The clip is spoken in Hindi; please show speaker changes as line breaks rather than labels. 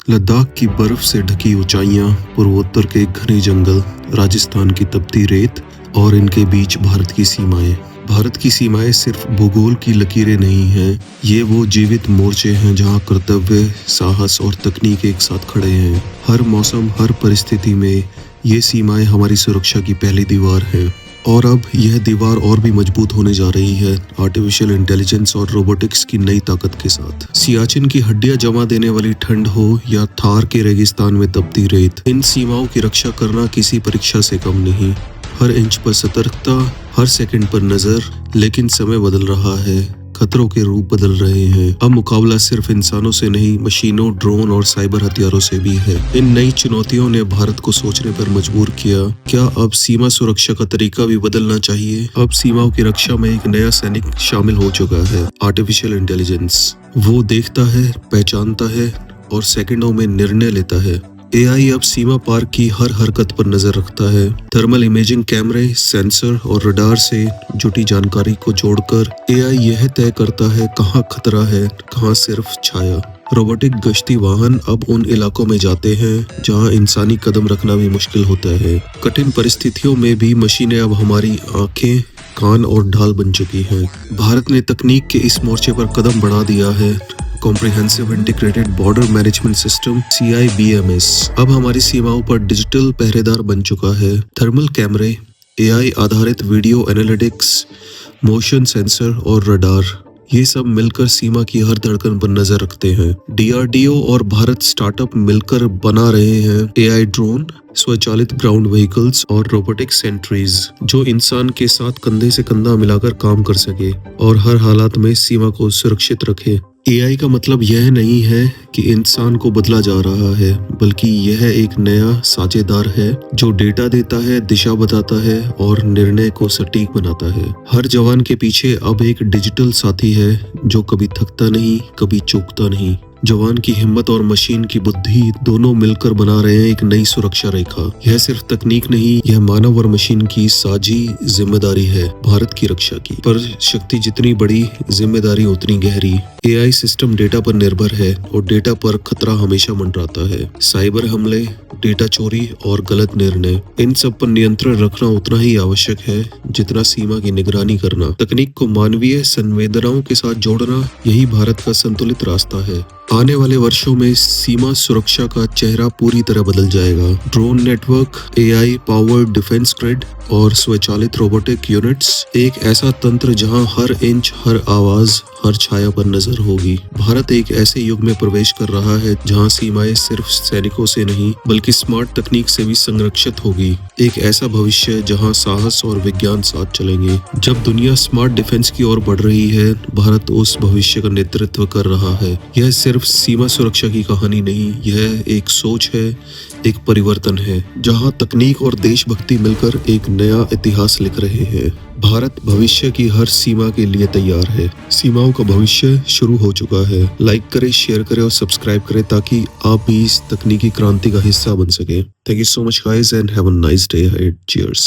लद्दाख की बर्फ से ढकी ऊंचाइयां, पूर्वोत्तर के घने जंगल, राजस्थान की तपती रेत और इनके बीच भारत की सीमाएं। भारत की सीमाएं सिर्फ भूगोल की लकीरें नहीं हैं, ये वो जीवित मोर्चे हैं जहां कर्तव्य, साहस और तकनीक एक साथ खड़े हैं। हर मौसम, हर परिस्थिति में ये सीमाएं हमारी सुरक्षा की पहली दीवार है। और अब यह दीवार और भी मजबूत होने जा रही है आर्टिफिशियल इंटेलिजेंस और रोबोटिक्स की नई ताकत के साथ। सियाचिन की हड्डियां जमा देने वाली ठंड हो या थार के रेगिस्तान में तपती रेत, इन सीमाओं की रक्षा करना किसी परीक्षा से कम नहीं। हर इंच पर सतर्कता, हर सेकंड पर नजर। लेकिन समय बदल रहा है, खतरों के रूप बदल रहे हैं। अब मुकाबला सिर्फ इंसानों से नहीं, मशीनों, ड्रोन और साइबर हथियारों से भी है। इन नई चुनौतियों ने भारत को सोचने पर मजबूर किया, क्या अब सीमा सुरक्षा का तरीका भी बदलना चाहिए? अब सीमाओं की रक्षा में एक नया सैनिक शामिल हो चुका है, आर्टिफिशियल इंटेलिजेंस। वो देखता है, पहचानता है और सेकंडों में निर्णय लेता है। एआई अब सीमा पार की हर हरकत पर नजर रखता है। थर्मल इमेजिंग कैमरे, सेंसर और रडार से जुटी जानकारी को जोड़कर एआई यह तय करता है कहाँ खतरा है, कहाँ सिर्फ छाया। रोबोटिक गश्ती वाहन अब उन इलाकों में जाते हैं जहां इंसानी कदम रखना भी मुश्किल होता है। कठिन परिस्थितियों में भी मशीनें अब हमारी आंखें, कान और ढाल बन चुकी हैं। भारत ने तकनीक के इस मोर्चे पर कदम बढ़ा दिया है। Comprehensive integrated border management system CIBMS अब हमारी सीमाओं पर डिजिटल पहरेदार बन चुका है। थर्मल कैमरे, एआई आधारित वीडियो एनालिटिक्स, मोशन सेंसर और रडार, ये सब मिलकर सीमा की हर धड़कन पर नजर रखते हैं। DRDO और भारत स्टार्टअप मिलकर बना रहे हैं एआई ड्रोन, स्वचालित ग्राउंड व्हीकल्स और रोबोटिक सेंट्रीज, जो इंसान के साथ कंधे से कंधा मिलाकर काम कर सके और हर हालात में सीमा को सुरक्षित रखे। एआई का मतलब यह नहीं है कि इंसान को बदला जा रहा है, बल्कि यह एक नया साझेदार है जो डेटा देता है, दिशा बताता है और निर्णय को सटीक बनाता है। हर जवान के पीछे अब एक डिजिटल साथी है जो कभी थकता नहीं, कभी चूकता नहीं। जवान की हिम्मत और मशीन की बुद्धि दोनों मिलकर बना रहे हैं एक नई सुरक्षा रेखा। यह सिर्फ तकनीक नहीं, यह मानव और मशीन की साझी जिम्मेदारी है भारत की रक्षा की। पर शक्ति जितनी बड़ी, जिम्मेदारी उतनी गहरी। एआई सिस्टम डेटा पर निर्भर है और डेटा पर खतरा हमेशा मंडराता है। साइबर हमले, डेटा चोरी और गलत निर्णय, इन सब पर नियंत्रण रखना उतना ही आवश्यक है जितना सीमा की निगरानी करना। तकनीक को मानवीय संवेदनाओं के साथ जोड़ना, यही भारत का संतुलित रास्ता है। आने वाले वर्षों में सीमा सुरक्षा का चेहरा पूरी तरह बदल जाएगा। Drone network, AI powered defence grid और स्वचालित रोबोटिक यूनिट्स, एक ऐसा तंत्र जहां हर इंच, हर आवाज, हर छाया पर नजर होगी। भारत एक ऐसे युग में प्रवेश कर रहा है जहां सीमाएं सिर्फ सैनिकों से नहीं, बल्कि स्मार्ट तकनीक से भी संरक्षित होगी। एक ऐसा भविष्य जहां साहस और विज्ञान साथ चलेंगे। जब दुनिया स्मार्ट डिफेंस की ओर बढ़ रही है, भारत उस भविष्य का नेतृत्व कर रहा है। यह सिर्फ सीमा सुरक्षा की कहानी नहीं, यह एक सोच है, एक परिवर्तन है, जहां तकनीक और देशभक्ति मिलकर एक नया इतिहास लिख रहे हैं। भारत भविष्य की हर सीमा के लिए तैयार है। सीमाओं का भविष्य शुरू हो चुका है। लाइक करें, शेयर करें और सब्सक्राइब करें ताकि आप भी इस तकनीकी क्रांति का हिस्सा बन सके। Thank you so much guys and have a nice day ahead. Cheers.